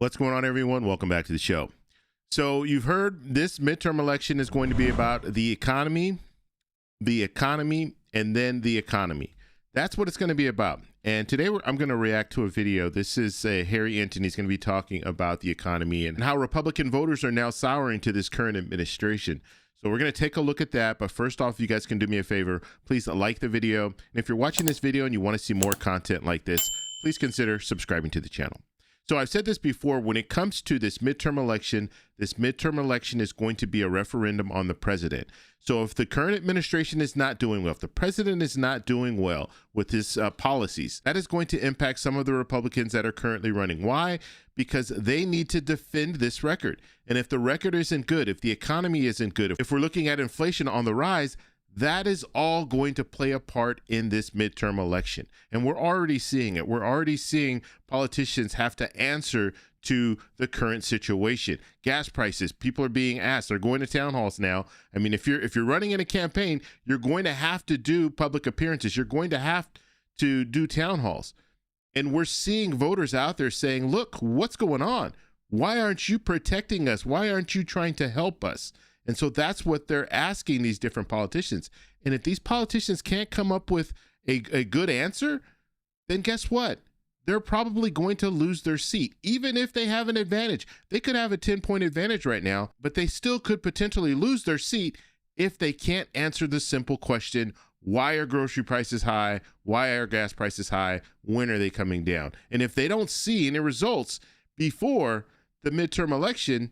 What's going on, everyone? Welcome back to the show. So you've heard this midterm election is going to be about the economy, and then the economy. That's what it's going to be about. And today I'm going to react to a video. This is Harry Anthony's going to be talking about the economy and how Republican voters are now souring to this current administration. So we're going to take a look at that. But first off, if you guys can do me a favor, please like the video. And if you're watching this video and you want to see more content like this, please consider subscribing to the channel. So I've said this before, when it comes to this midterm election is going to be a referendum on the president. So if the current administration is not doing well, if the president is not doing well with his policies, that is going to impact some of the Republicans that are currently running. Why? Because they need to defend this record. And if the record isn't good, if the economy isn't good, if we're looking at inflation on the rise, that is all going to play a part in this midterm election. And we're already seeing it. We're already seeing politicians have to answer to the current situation. Gas prices, people are being asked, they're going to town halls now. I mean, if you're running in a campaign, you're going to have to do public appearances. You're going to have to do town halls. And we're seeing voters out there saying, look, what's going on? Why aren't you protecting us? Why aren't you trying to help us? And so that's what they're asking these different politicians. And if these politicians can't come up with a good answer, then guess what? They're probably going to lose their seat. Even if they have an advantage, they could have a 10-point advantage right now, but they still could potentially lose their seat if they can't answer the simple question, why are grocery prices high? Why are gas prices high? When are they coming down? And if they don't see any results before the midterm election,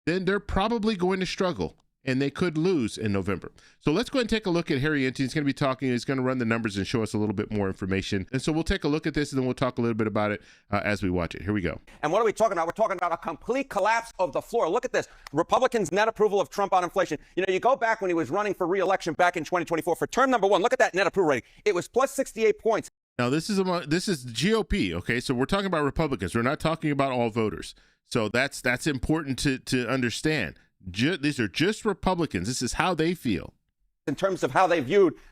then they're probably going to struggle and they could lose in November. So let's go ahead and take a look at Harry Anthony. He's going to be talking, he's going to run the numbers and show us a little bit more information. And so we'll take a look at this and then we'll talk a little bit about it as we watch it. Here we go. And what are we talking about? We're talking about a complete collapse of the floor. Look at this. Republicans' net approval of Trump on inflation. You know, you go back when he was running for re-election back in 2024 for term number one. Look at that net approval rating. It was plus 68 points. Now, this is GOP, okay? So we're talking about Republicans. We're not talking about all voters. So that's important to understand. These are just Republicans. This is how they feel. In terms of how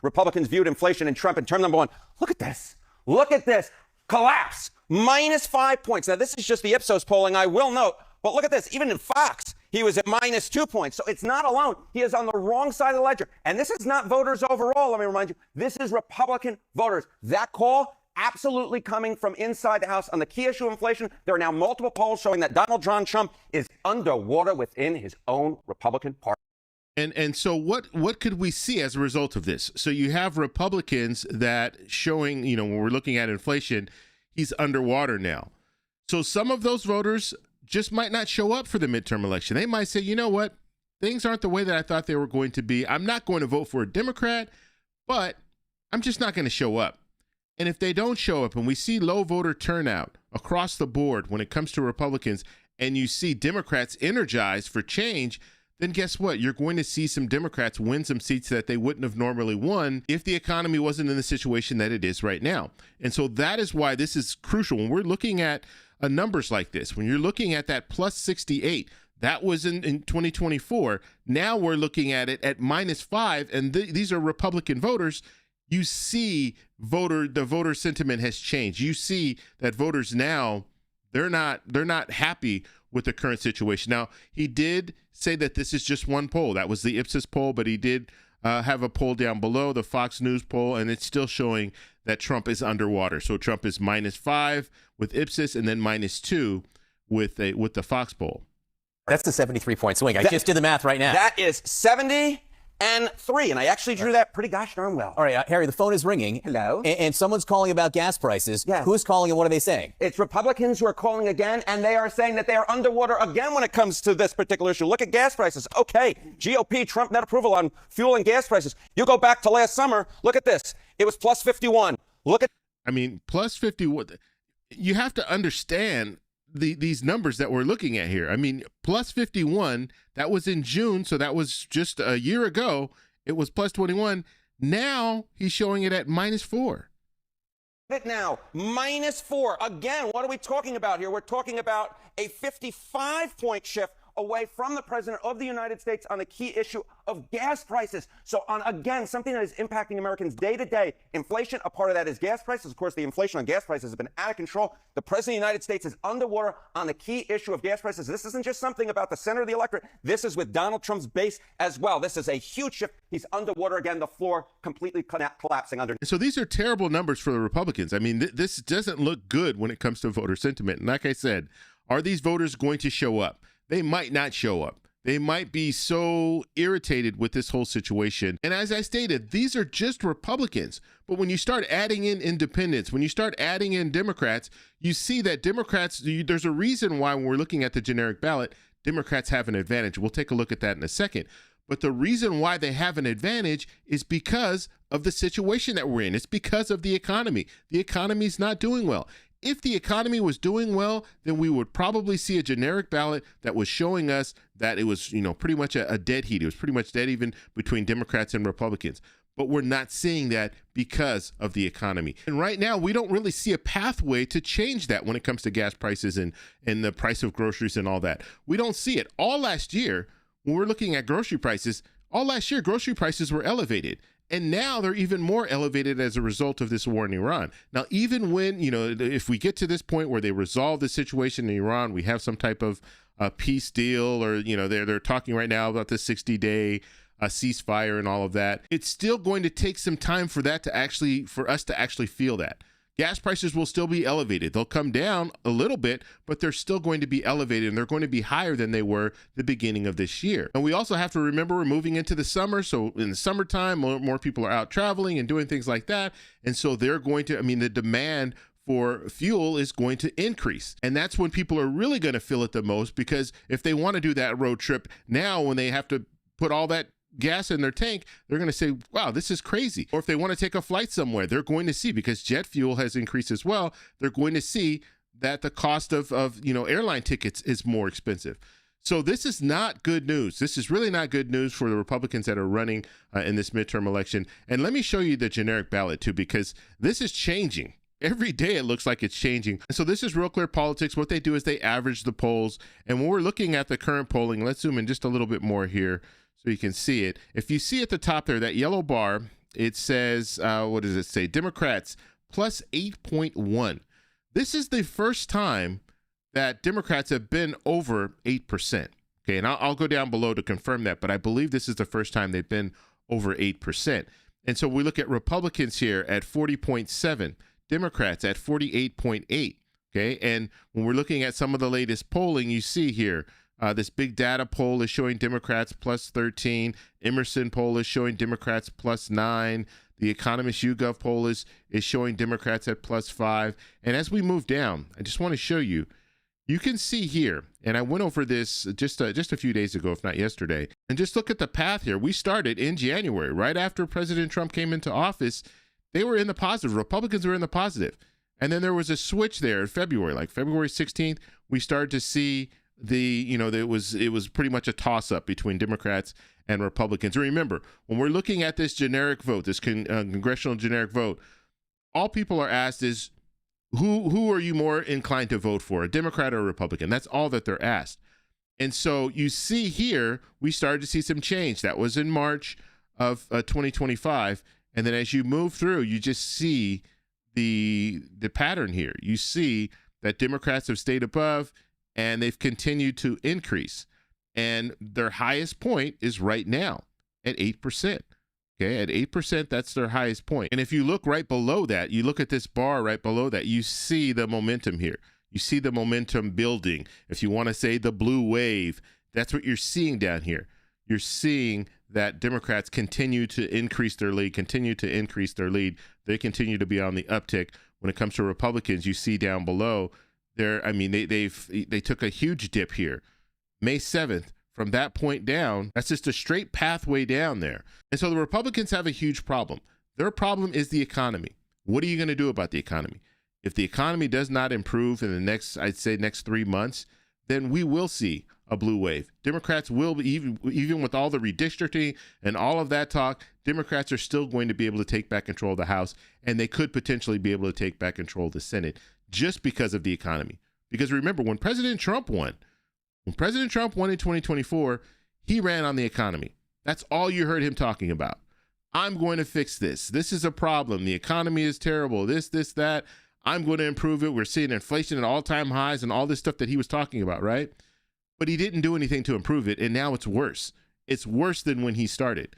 Republicans viewed inflation and Trump in term number one. Look at this. Look at this. Collapse. Minus 5 points. Now, this is just the Ipsos polling, I will note. But look at this. Even in Fox, he was at minus 2 points. So it's not alone. He is on the wrong side of the ledger. And this is not voters overall, let me remind you. This is Republican voters. That call absolutely coming from inside the House on the key issue of inflation. There are now multiple polls showing that Donald John Trump is underwater within his own Republican Party. And so what could we see as a result of this? So you have Republicans that showing, you know, when we're looking at inflation, he's underwater now. So some of those voters just might not show up for the midterm election. They might say, you know what, things aren't the way that I thought they were going to be. I'm not going to vote for a Democrat, but I'm just not going to show up. And if they don't show up and we see low voter turnout across the board when it comes to Republicans, and you see Democrats energized for change, then guess what? You're going to see some Democrats win some seats that they wouldn't have normally won if the economy wasn't in the situation that it is right now. And so that is why this is crucial. When we're looking at numbers like this, when you're looking at that plus 68, that was in 2024. Now we're looking at it at minus 5, and these are Republican voters. You see the voter sentiment has changed. You see that voters now, they're not happy with the current situation. Now, he did say that this is just one poll. That was the Ipsos poll, but he did have a poll down below, the Fox News poll, and it's still showing that Trump is underwater. So Trump is minus 5 with Ipsos and then minus 2 with the Fox poll. That's a 73-point swing. I just did the math right now. That is 73, and I actually drew that pretty gosh darn well. All right, Harry, the phone is ringing. Hello? And someone's calling about gas prices. Yes. Who's calling and what are they saying? It's Republicans who are calling again, and they are saying that they are underwater again when it comes to this particular issue. Look at gas prices. Okay, GOP, Trump net approval on fuel and gas prices. You go back to last summer, look at this. It was plus 51. I mean, plus 51. You have to understand these numbers that we're looking at here. I mean, plus 51, that was in June, so that was just a year ago. It was plus 21. Now he's showing it at minus 4. It now, minus 4. Again, what are we talking about here? We're talking about a 55-point shift away from the president of the United States on the key issue of gas prices. So on, again, something that is impacting Americans day to day, inflation, a part of that is gas prices. Of course, the inflation on gas prices has been out of control. The president of the United States is underwater on the key issue of gas prices. This isn't just something about the center of the electorate. This is with Donald Trump's base as well. This is a huge shift. He's underwater again, the floor completely collapsing under. So these are terrible numbers for the Republicans. I mean, this doesn't look good when it comes to voter sentiment. And like I said, are these voters going to show up? They might not show up. They might be so irritated with this whole situation. And as I stated, these are just Republicans. But when you start adding in independents, when you start adding in Democrats, you see that Democrats, there's a reason why when we're looking at the generic ballot, Democrats have an advantage. We'll take a look at that in a second. But the reason why they have an advantage is because of the situation that we're in. It's because of the economy. The economy is not doing well. If the economy was doing well, then we would probably see a generic ballot that was showing us that it was, pretty much a dead heat. It was pretty much dead even between Democrats and Republicans. But we're not seeing that because of the economy. And right now, we don't really see a pathway to change that when it comes to gas prices and the price of groceries and all that. We don't see it. All last year, when we're looking at grocery prices, all last year, grocery prices were elevated. And now they're even more elevated as a result of this war in Iran. Now, even when, if we get to this point where they resolve the situation in Iran, we have some type of peace deal, or, they're talking right now about the 60-day ceasefire and all of that. It's still going to take some time for us to actually feel that. Gas prices will still be elevated. They'll come down a little bit, but they're still going to be elevated, and they're going to be higher than they were the beginning of this year. And we also have to remember we're moving into the summer. So in the summertime, more people are out traveling and doing things like that. And so they're going to, the demand for fuel is going to increase. And that's when people are really going to feel it the most, because if they want to do that road trip now, when they have to put all that gas in their tank, they're going to say, wow, this is crazy. Or if they want to take a flight somewhere, they're going to see, because jet fuel has increased as well, they're going to see that the cost of airline tickets is more expensive. So this is not good news. This is really not good news for the Republicans that are running in this midterm election. And let me show you the generic ballot too, because this is changing. Every day it looks like it's changing. And so this is Real Clear Politics. What they do is they average the polls. And when we're looking at the current polling, let's zoom in just a little bit more here so you can see it. If you see at the top there, that yellow bar, it says, what does it say? Democrats plus 8.1. This is the first time that Democrats have been over 8%. Okay, and I'll go down below to confirm that, but I believe this is the first time they've been over 8%. And so we look at Republicans here at 40.7, Democrats at 48.8. Okay, and when we're looking at some of the latest polling, you see here, this big data poll is showing Democrats plus 13. Emerson poll is showing Democrats plus 9. The Economist YouGov poll is showing Democrats at plus 5. And as we move down, I just want to show you, you can see here, and I went over this just a few days ago, if not yesterday, and just look at the path here. We started in January, right after President Trump came into office. They were in the positive. Republicans were in the positive. And then there was a switch there in February, like February 16th, we started to see it was pretty much a toss-up between Democrats and Republicans. And remember, when we're looking at this generic vote, this congressional generic vote, all people are asked is, who are you more inclined to vote for, a Democrat or a Republican? That's all that they're asked. And so you see here, we started to see some change. That was in March of 2025. And then as you move through, you just see the pattern here. You see that Democrats have stayed above, and they've continued to increase. And their highest point is right now at 8%. Okay, at 8%, that's their highest point. And if you look right below that, you look at this bar right below that, you see the momentum here. You see the momentum building. If you want to say the blue wave, that's what you're seeing down here. You're seeing that Democrats continue to increase their lead, They continue to be on the uptick. When it comes to Republicans, you see down below, they took a huge dip here. May 7th, from that point down, that's just a straight pathway down there. And so the Republicans have a huge problem. Their problem is the economy. What are you going to do about the economy? If the economy does not improve in the next 3 months, then we will see a blue wave. Democrats will, even with all the redistricting and all of that talk, Democrats are still going to be able to take back control of the House, and they could potentially be able to take back control of the Senate just because of the economy. Because remember, when President Trump won, When President Trump won in 2024, he ran on the economy. That's all you heard him talking about. I'm going to fix this. This is a problem. The economy is terrible. This, that. I'm going to improve it. We're seeing inflation at all-time highs and all this stuff that he was talking about, right? But he didn't do anything to improve it, and now it's worse. It's worse than when he started.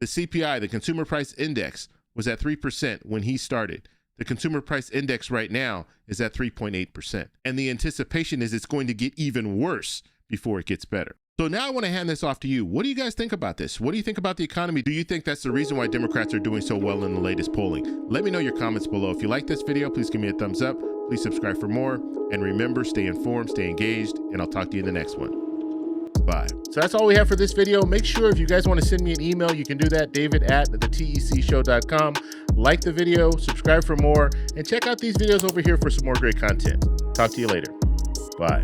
The CPI, the Consumer Price Index, was at 3% when he started. The Consumer Price Index right now is at 3.8%. And the anticipation is it's going to get even worse before it gets better. So now I want to hand this off to you. What do you guys think about this? What do you think about the economy? Do you think that's the reason why Democrats are doing so well in the latest polling? Let me know your comments below. If you like this video, please give me a thumbs up. Please subscribe for more. And remember, stay informed, stay engaged, and I'll talk to you in the next one. Bye. So that's all we have for this video. Make sure if you guys want to send me an email, you can do that, david@thetecshow.com. Like the video, subscribe for more, and check out these videos over here for some more great content. Talk to you later. Bye.